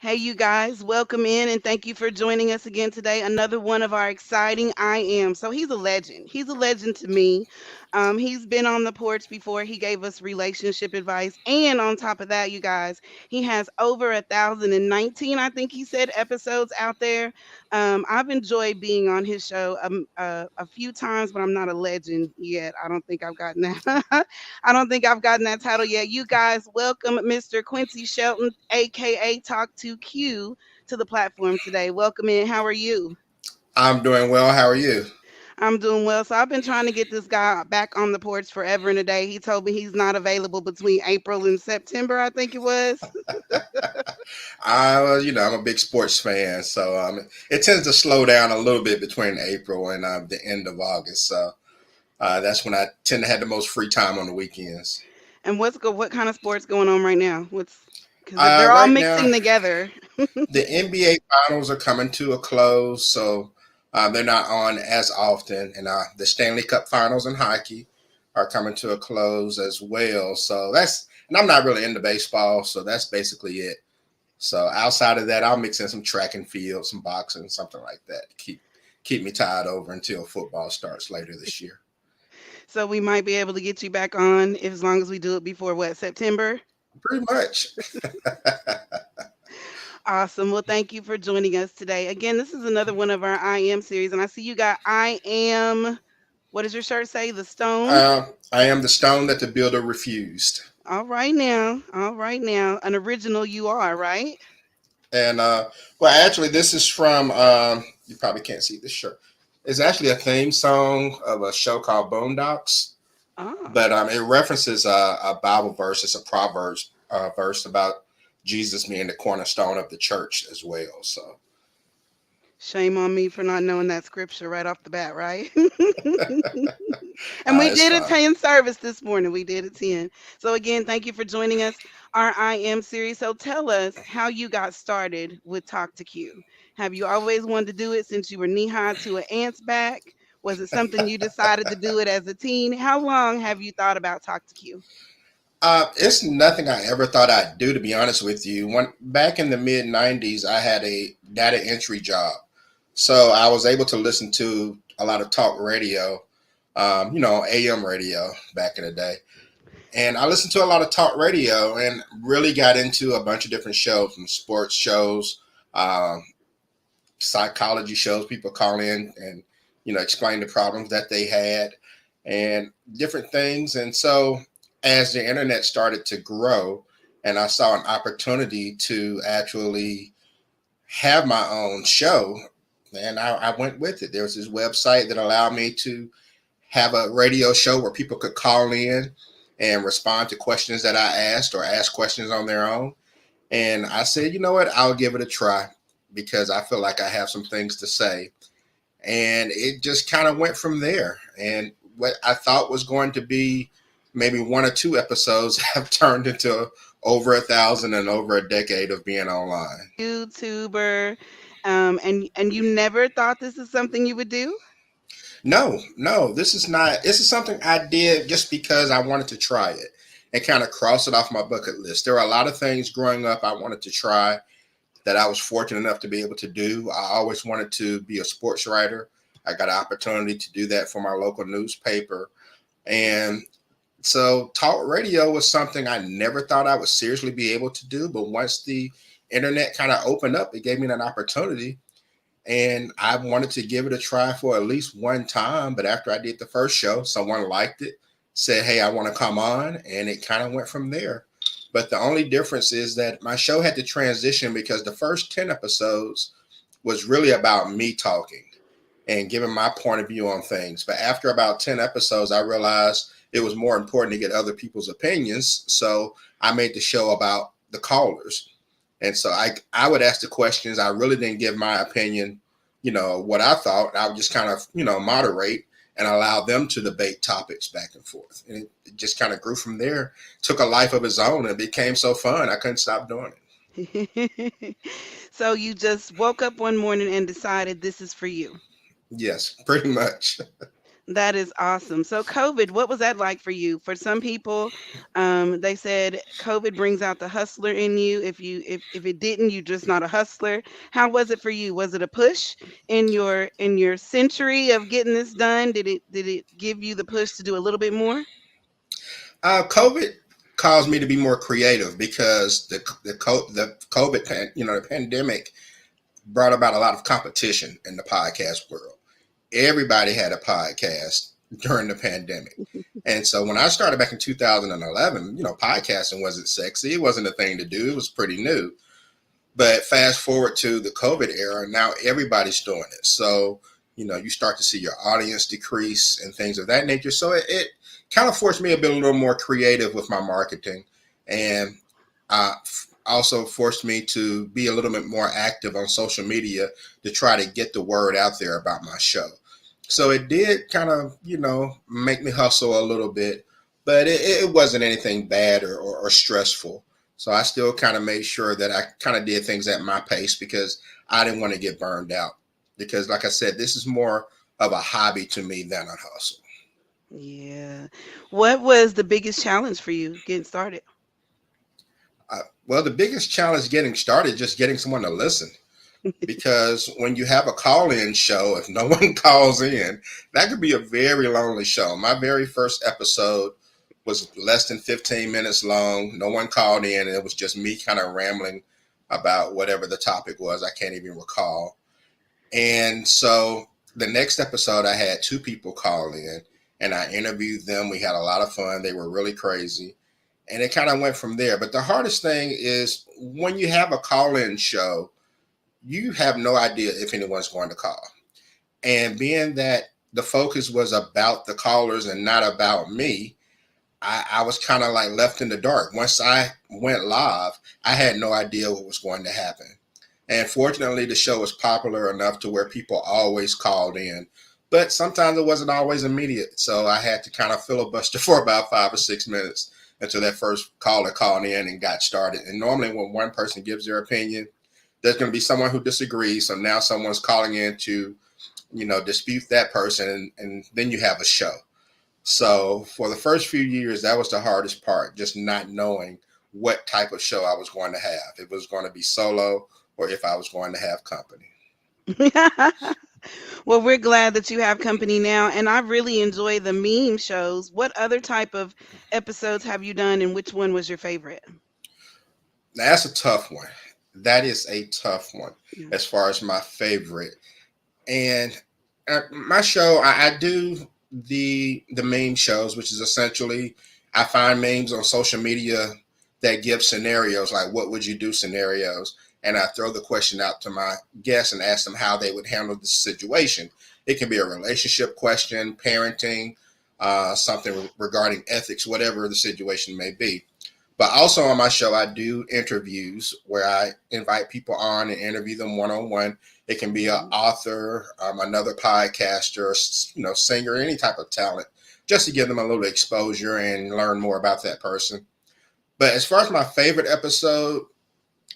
Hey, you guys, welcome in and thank you for joining us again today. Another one of our exciting I am. So, he's a legend. He's a legend to me. He's been on the porch before. He gave us relationship advice. And on top of that, you guys, he has over 1,019, I think he said, episodes out there. I've enjoyed being on his show a few times, but I'm not a legend yet. I don't think I've gotten that. I don't think I've gotten that title yet. You guys, welcome Mr. Quincy Shelton, aka Talk2Q, to the platform today. Welcome in. How are you? I'm doing well. How are you? I'm doing well. So I've been trying to get this guy back on the porch forever and a day. He told me he's not available between April and September, I think it was. I'm a big sports fan, so it tends to slow down a little bit between April and the end of August. So that's when I tend to have the most free time on the weekends. And what kind of sports going on right now? What's because they're all Right now, mixing together. the NBA finals are coming to a close, so they're not on as often, and the Stanley Cup finals in hockey are coming to a close as well. And I'm not really into baseball, so that's basically it. So outside of that, I'll mix in some track and field, some boxing, something like that to keep me tied over until football starts later this year. So we might be able to get you back on if, as long as we do it before what, September? Pretty much. Awesome. Well, thank you for joining us today. Again, this is another one of our I am series, and I see you got I am. What does your shirt say? The Stone. I am the stone that the builder refused. All right now. All right now. An original you are, right? And well, actually, this is from you probably can't see this shirt. It's actually a theme song of a show called Boondocks, Ah. but it references a Bible verse. It's a Proverbs verse about Jesus being the cornerstone of the church as well. So Shame on me for not knowing that scripture right off the bat, right? And we it's did fine. attend service this morning. We did attend. So again, thank you for joining us, our I am series. So tell us how you got started with Talk to Q. Have you always wanted to do it since you were knee high to an ant's back? Was it something you decided to do it as a teen? How long have you thought about Talk to Q? It's nothing I ever thought I'd do, to be honest with you. When back in the mid '90s, I had a data entry job, so I was able to listen to a lot of talk radio, AM radio back in the day, and I listened to a lot of talk radio and really got into a bunch of different shows, from sports shows, um, psychology shows. People call in and explain the problems that they had and different things. And so as the internet started to grow and I saw an opportunity to actually have my own show, and I went with it. There was this website that allowed me to have a radio show where people could call in and respond to questions that I asked or ask questions on their own. And I said, you know what, I'll give it a try because I feel like I have some things to say. And it just kind of went from there. And what I thought was going to be maybe one or two episodes have turned into over 1,000 and over a decade of being online. YouTuber, and you never thought this is something you would do? No, no, this is not. This is something I did just because I wanted to try it and kind of cross it off my bucket list. There were a lot of things growing up I wanted to try that I was fortunate enough to be able to do. I always wanted to be a sports writer. I got an opportunity to do that for my local newspaper. And so talk radio was something I never thought I would seriously be able to do. But once the internet kind of opened up, it gave me an opportunity. And I wanted to give it a try for at least one time. But after I did the first show, someone liked it, said, hey, I want to come on. And it kind of went from there. But the only difference is that my show had to transition because the first 10 episodes was really about me talking and giving my point of view on things. But after about 10 episodes, I realized it was more important to get other people's opinions. So I made the show about the callers. And so I would ask the questions. I really didn't give my opinion, what I thought. I would just kind of, moderate and allow them to debate topics back and forth. And it just kind of grew from there, took a life of its own, and became so fun. I couldn't stop doing it. So you just woke up one morning and decided this is for you. Yes, pretty much. That is awesome. So COVID, what was that like for you? For some people, they said COVID brings out the hustler in you. If it didn't, you're just not a hustler. How was it for you? Was it a push in your century of getting this done? Did it give you the push to do a little bit more? COVID caused me to be more creative because the COVID the pandemic brought about a lot of competition in the podcast world. Everybody had a podcast during the pandemic. And so when I started back in 2011, podcasting wasn't sexy. It wasn't a thing to do. It was pretty new. But fast forward to the COVID era, now everybody's doing it. So, you start to see your audience decrease and things of that nature. So it kind of forced me to be a little more creative with my marketing. And also forced me to be a little bit more active on social media to try to get the word out there about my show. So it did kind of, make me hustle a little bit, but it wasn't anything bad or stressful. So I still kind of made sure that I kind of did things at my pace because I didn't want to get burned out. Because, like I said, this is more of a hobby to me than a hustle. Yeah. What was the biggest challenge for you getting started? Well, the biggest challenge getting started is just getting someone to listen. Because when you have a call-in show, if no one calls in, that could be a very lonely show. My very first episode was less than 15 minutes long. No one called in, and it was just me kind of rambling about whatever the topic was. I can't even recall. And so the next episode, I had two people call in, and I interviewed them. We had a lot of fun. They were really crazy. And it kind of went from there. But the hardest thing is when you have a call-in show, you have no idea if anyone's going to call. And being that the focus was about the callers and not about me, I was kind of like left in the dark. Once I went live, I had no idea what was going to happen. And fortunately, the show was popular enough to where people always called in. But sometimes it wasn't always immediate. So I had to kind of filibuster for about 5 or 6 minutes until that first caller called in and got started. And normally, when one person gives their opinion, there's going to be someone who disagrees. So now someone's calling in to, dispute that person, and then you have a show. So for the first few years, that was the hardest part, just not knowing what type of show I was going to have. If it was going to be solo or if I was going to have company. Well, we're glad that you have company now, and I really enjoy the meme shows. What other type of episodes have you done, and which one was your favorite? That's a tough one. That is a tough one Yeah. as far as my favorite. And my show, I do the meme shows, which is essentially I find memes on social media that give scenarios like what would you do scenarios, and I throw the question out to my guests and ask them how they would handle the situation. It can be a relationship question, parenting, something regarding ethics, whatever the situation may be. But also on my show, I do interviews where I invite people on and interview them one on one. It can be an Mhm. author, another podcaster, singer, any type of talent, just to give them a little exposure and learn more about that person. But as far as my favorite episode,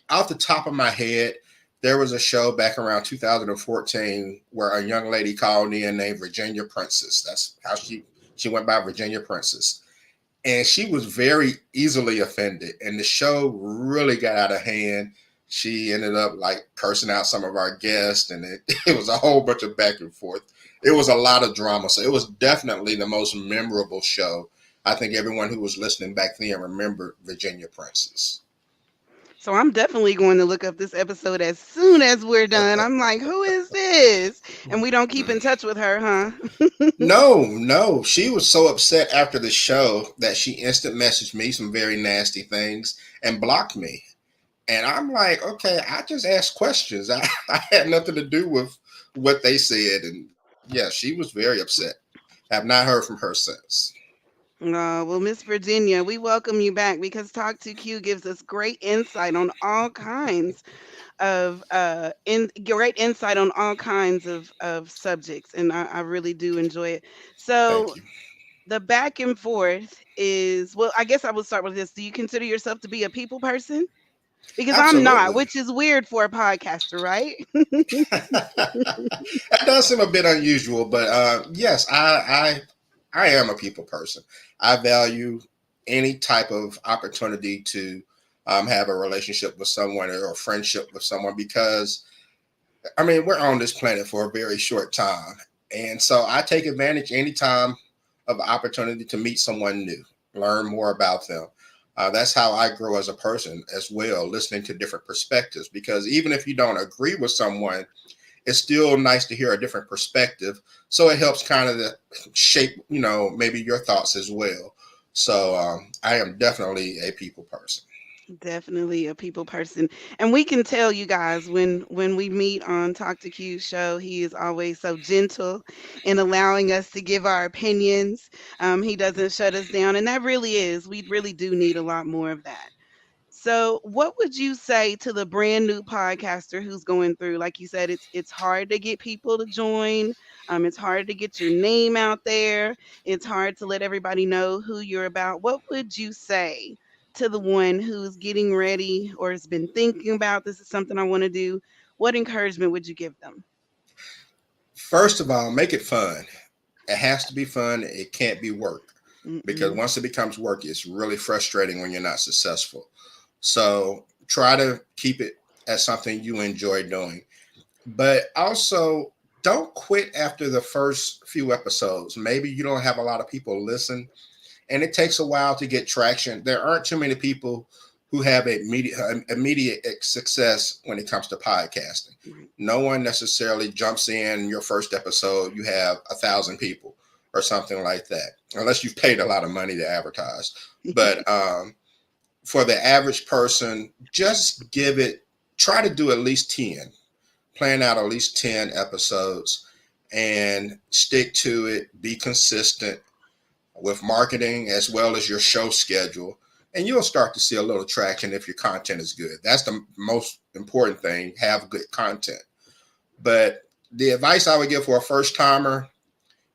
off the top of my head, there was a show back around 2014 where a young lady called in named Virginia Princess. That's how she went by, Virginia Princess, and she was very easily offended, and the show really got out of hand. She ended up like cursing out some of our guests, and it was a whole bunch of back and forth. It was a lot of drama, so it was definitely the most memorable show. I think everyone who was listening back then remembered Virginia Princess. So I'm definitely going to look up this episode as soon as we're done. I'm like, who is this? And we don't keep in touch with her, huh? No, no, she was so upset after the show that she instant messaged me some very nasty things and blocked me. And I'm like, okay, I just asked questions. I had nothing to do with what they said. And yeah, she was very upset. Have not heard from her since. Well, Miss Virginia, we welcome you back because Talk2Q gives us great insight on all kinds great insight on all kinds of subjects, and I really do enjoy it. So Thank you. the back and forth is, well, I guess I will start with this. Do you consider yourself to be a people person? Because I'm not, Absolutely. which is weird for a podcaster, right? That does seem a bit unusual, but yes, I am a people person. I value any type of opportunity to have a relationship with someone or a friendship with someone because I mean we're on this planet for a very short time, and so I take advantage anytime of opportunity to meet someone new, learn more about them. That's how I grow as a person as well, listening to different perspectives. Because even if you don't agree with someone, it's still nice to hear a different perspective. So it helps kind of shape, maybe your thoughts as well. So I am definitely a people person. Definitely a people person. And we can tell you guys when we meet on Talk to Q show, he is always so gentle in allowing us to give our opinions. He doesn't shut us down. And that really is, we really do need a lot more of that. So, what would you say to the brand new podcaster who's going through? Like you said, it's hard to get people to join. It's hard to get your name out there. It's hard to let everybody know who you're about. What would you say to the one who's getting ready or has been thinking about this is something I want to do? What encouragement would you give them? First of all, make it fun. It has to be fun. It can't be work because Mm-mm. once it becomes work, it's really frustrating when you're not successful. So try to keep it as something you enjoy doing. But also, don't quit after the first few episodes. Maybe you don't have a lot of people listen, and it takes a while to get traction. There aren't too many people who have immediate success when it comes to podcasting. Right. No one necessarily jumps in your first episode. You have 1,000 people or something like that, unless you've paid a lot of money to advertise. But for the average person, just give it. Try to do at least 10. Plan out at least 10 episodes and stick to it. Be consistent with marketing as well as your show schedule, and you'll start to see a little traction if your content is good. That's the most important thing, have good content. But the advice I would give for a first timer,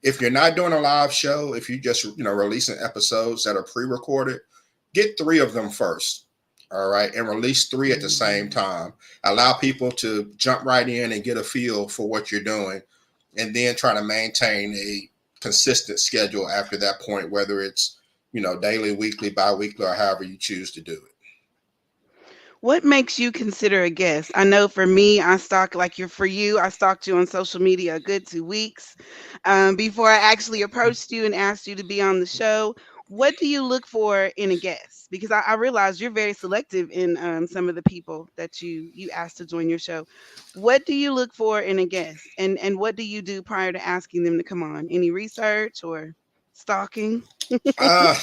if you're not doing a live show, if you just releasing episodes that are pre-recorded, get 3 of them first. All right, and release 3 at the same Mhm. time. Allow people to jump right in and get a feel for what you're doing, and then try to maintain a consistent schedule after that point, whether it's daily, weekly, bi-weekly, or however you choose to do it. What makes you consider a guest? I know for me, I stalk like you're for you. I stalked you on social media a good 2 weeks before I actually approached you and asked you to be on the show. What do you look for in a guest? Because I realize you're very selective in some of the people that you ask to join your show. What do you look for in a guest, and what do you do prior to asking them to come on? Any research or stalking? Uh,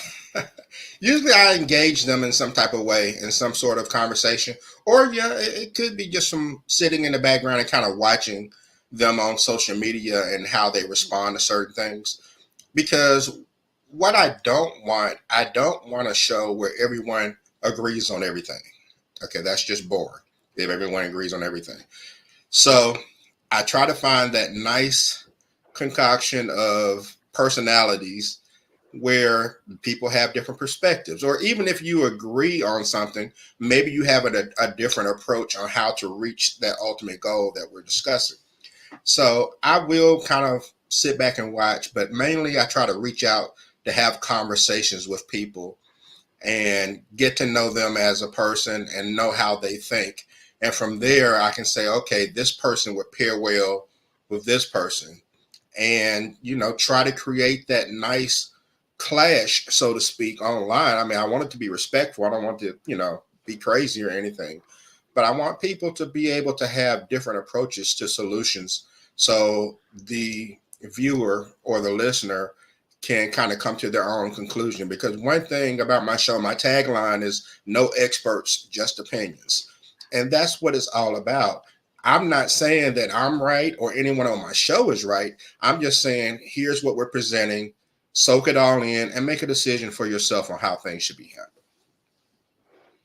Usually I engage them in some type of way, in some sort of conversation, or yeah, it could be just some sitting in the background and kind of watching them on social media and how they respond to certain things. Because what I don't want a show where everyone agrees on everything. Okay, that's just boring if everyone agrees on everything. So I try to find that nice concoction of personalities where people have different perspectives, or even if you agree on something, maybe you have a different approach on how to reach that ultimate goal that we're discussing. So I will kind of sit back and watch, but mainly I try to reach out to have conversations with people and get to know them as a person and know how they think. And from there, I can say, okay, this person would pair well with this person, and try to create that nice clash, so to speak, online. I mean, I want it to be respectful. I don't want to be crazy or anything, but I want people to be able to have different approaches to solutions, so the viewer or the listener can kind of come to their own conclusion. Because one thing about my show, my tagline is no experts, just opinions, and that's what it's all about. I'm not saying that I'm right or anyone on my show is right. I'm just saying, here's what we're presenting. Soak it all in and make a decision for yourself on how things should be handled.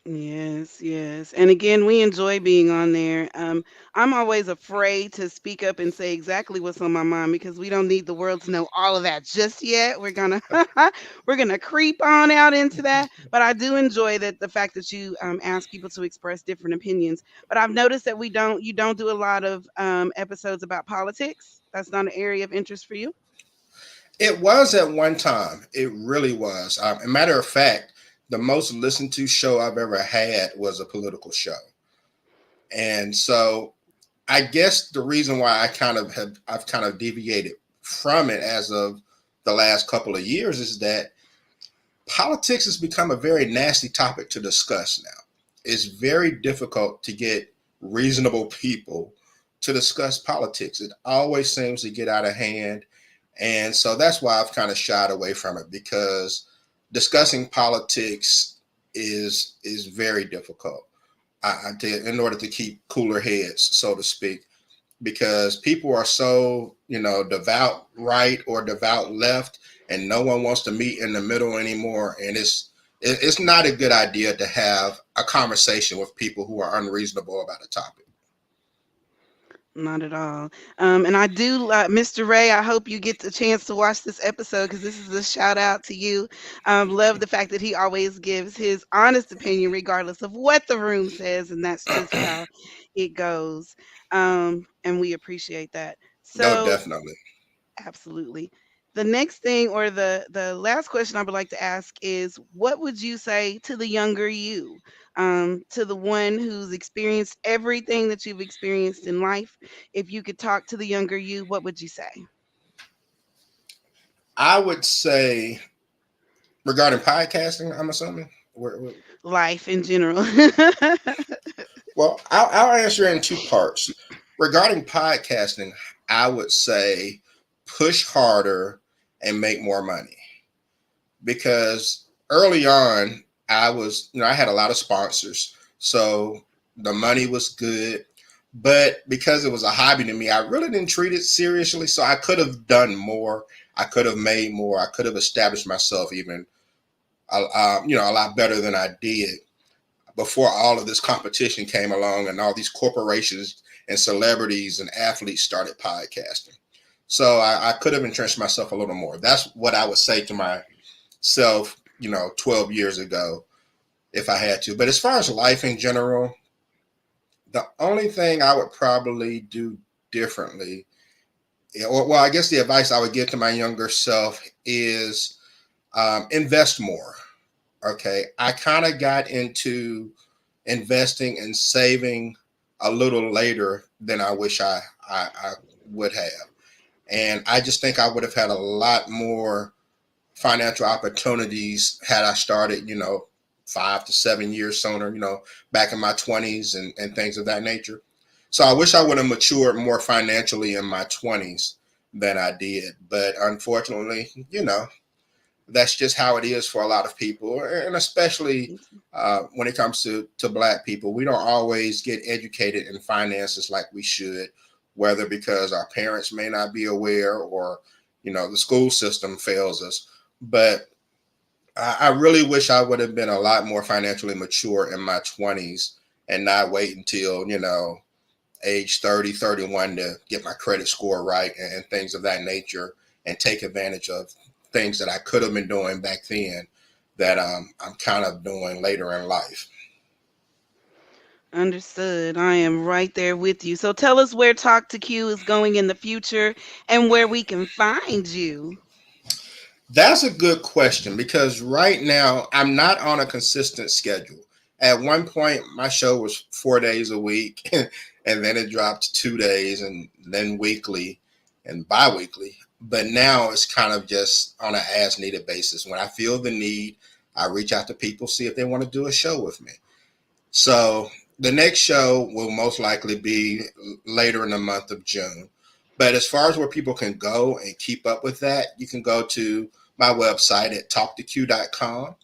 Yes, yes. And again, we enjoy being on there. I'm always afraid to speak up and say exactly what's on my mind because we don't need the world to know all of that just yet. We're gonna we're gonna creep on out into that. But I do enjoy that the fact that you ask people to express different opinions. But I've noticed that we don't you don't do a lot of episodes about politics. That's not an area of interest for you. It was at one time. It really was. A matter of fact, the most listened to show I've ever had was a political show. And so I guess the reason why I've kind of deviated from it as of the last couple of years is that politics has become a very nasty topic to discuss now. It's very difficult to get reasonable people to discuss politics. It always seems to get out of hand. And so that's why I've kind of shied away from it because discussing politics is very difficult. In order to keep cooler heads, so to speak, because people are so devout right or devout left, and no one wants to meet in the middle anymore. And it's not a good idea to have a conversation with people who are unreasonable about a topic. Not at all. And I do, Mr. Ray. I hope you get the chance to watch this episode because this is a shout out to you. Love the fact that he always gives his honest opinion, regardless of what the room says, and that's just how it goes. And we appreciate that. No, So, definitely. absolutely. The next thing, or the last question I would like to ask is, what would you say to the younger you, to the one who's experienced everything that you've experienced in life? If you could talk to the younger you, what would you say? I would say regarding podcasting, I'm assuming. Life in general. Well, I'll answer it in two parts. Regarding podcasting, I would say push harder and make more money because early on, I had a lot of sponsors. So the money was good. But because it was a hobby to me, I really didn't treat it seriously. So I could have done more. I could have made more. I could have established myself even, a lot better than I did before all of this competition came along and all these corporations and celebrities and athletes started podcasting. So I could have entrenched myself a little more. That's what I would say to myself, 12 years ago if I had to. But as far as life in general, the only thing I would probably do differently, well, I guess the advice I would give to my younger self is invest more. Okay. I kind of got into investing and saving a little later than I wish I would have. And I just think I would have had a lot more financial opportunities had I started, 5 to 7 years sooner, back in my 20s and things of that nature. So I wish I would have matured more financially in my 20s than I did. But unfortunately, that's just how it is for a lot of people, and especially when it comes to Black people. We don't always get educated in finances like we should, whether because our parents may not be aware or the school system fails us. But I really wish I would have been a lot more financially mature in my 20s and not wait until age 30, 31 to get my credit score right and things of that nature, and take advantage of things that I could have been doing back then that I'm kind of doing later in life. Understood. I am right there with you. So tell us where Talk to Q is going in the future and where we can find you. That's a good question because right now I'm not on a consistent schedule. At one point, my show was 4 days a week, and then it dropped to 2 days, and then weekly and bi weekly. But now it's kind of just on an as needed basis. When I feel the need, I reach out to people, see if they want to do a show with me. So the next show will most likely be later in the month of June. But as far as where people can go and keep up with that, you can go to my website at talk2q.com.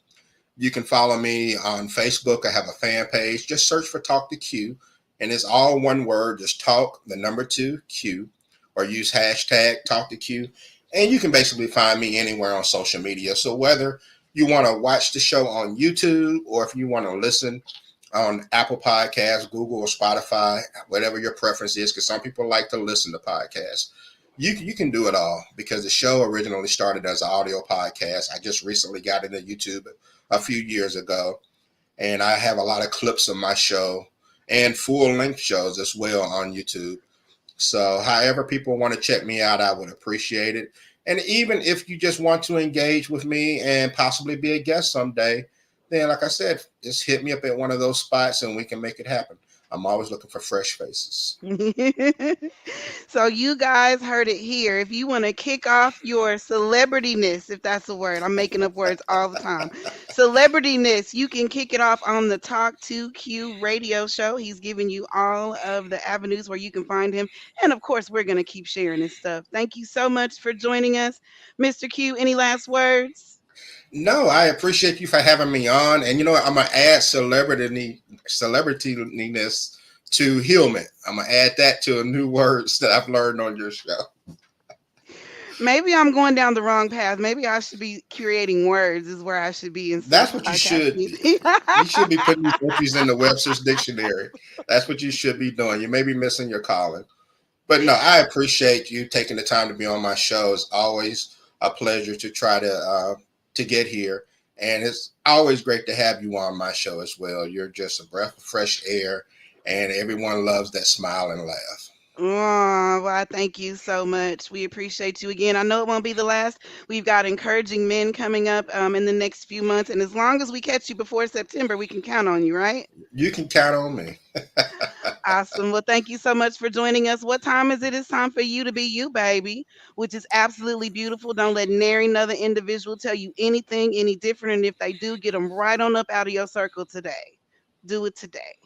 You can follow me on Facebook. I have a fan page. Just search for Talk to Q, and it's all one word. Just talk the number two Q, or use hashtag Talk to Q, and you can basically find me anywhere on social media. So whether you want to watch the show on YouTube, or if you want to listen on Apple Podcasts, Google, or Spotify, whatever your preference is, because some people like to listen to podcasts. You can do it all because the show originally started as an audio podcast. I just recently got into YouTube a few years ago, and I have a lot of clips of my show and full length shows as well on YouTube. So, however people want to check me out, I would appreciate it. And even if you just want to engage with me and possibly be a guest someday, then, like I said, just hit me up at one of those spots and we can make it happen. I'm always looking for fresh faces. So you guys heard it here. If you want to kick off your celebrityness, if that's a word, I'm making up words all the time. Celebrityness, you can kick it off on the Talk2Q radio show. He's giving you all of the avenues where you can find him. And of course, we're going to keep sharing his stuff. Thank you so much for joining us, Mr. Q. Any last words? No, I appreciate you for having me on. And you know what? I'm gonna add celebrityness to Hillman. I'm gonna add that to a new words that I've learned on your show. Maybe I'm going down the wrong path. Maybe I should be creating words, is where I should be instead of That's what you podcast should be. music. You should be putting these entries in the Webster's dictionary. That's what you should be doing. You may be missing your calling. But no, I appreciate you taking the time to be on my show. It's always a pleasure to try to get here, and it's always great to have you on my show as well. You're just a breath of fresh air, and everyone loves that smile and laugh. Oh, well, thank you so much. We appreciate you again. I know it won't be the last. We've got encouraging men coming up in the next few months, and as long as we catch you before September, we can count on you, right? You can count on me. Awesome. Well, thank you so much for joining us. What time is it? It's time for you to be you, baby, which is absolutely beautiful. Don't let nary another individual tell you anything any different, and if they do, get them right on up out of your circle today. Do it today.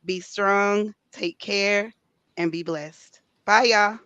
Be strong, take care, and be blessed. Bye, y'all.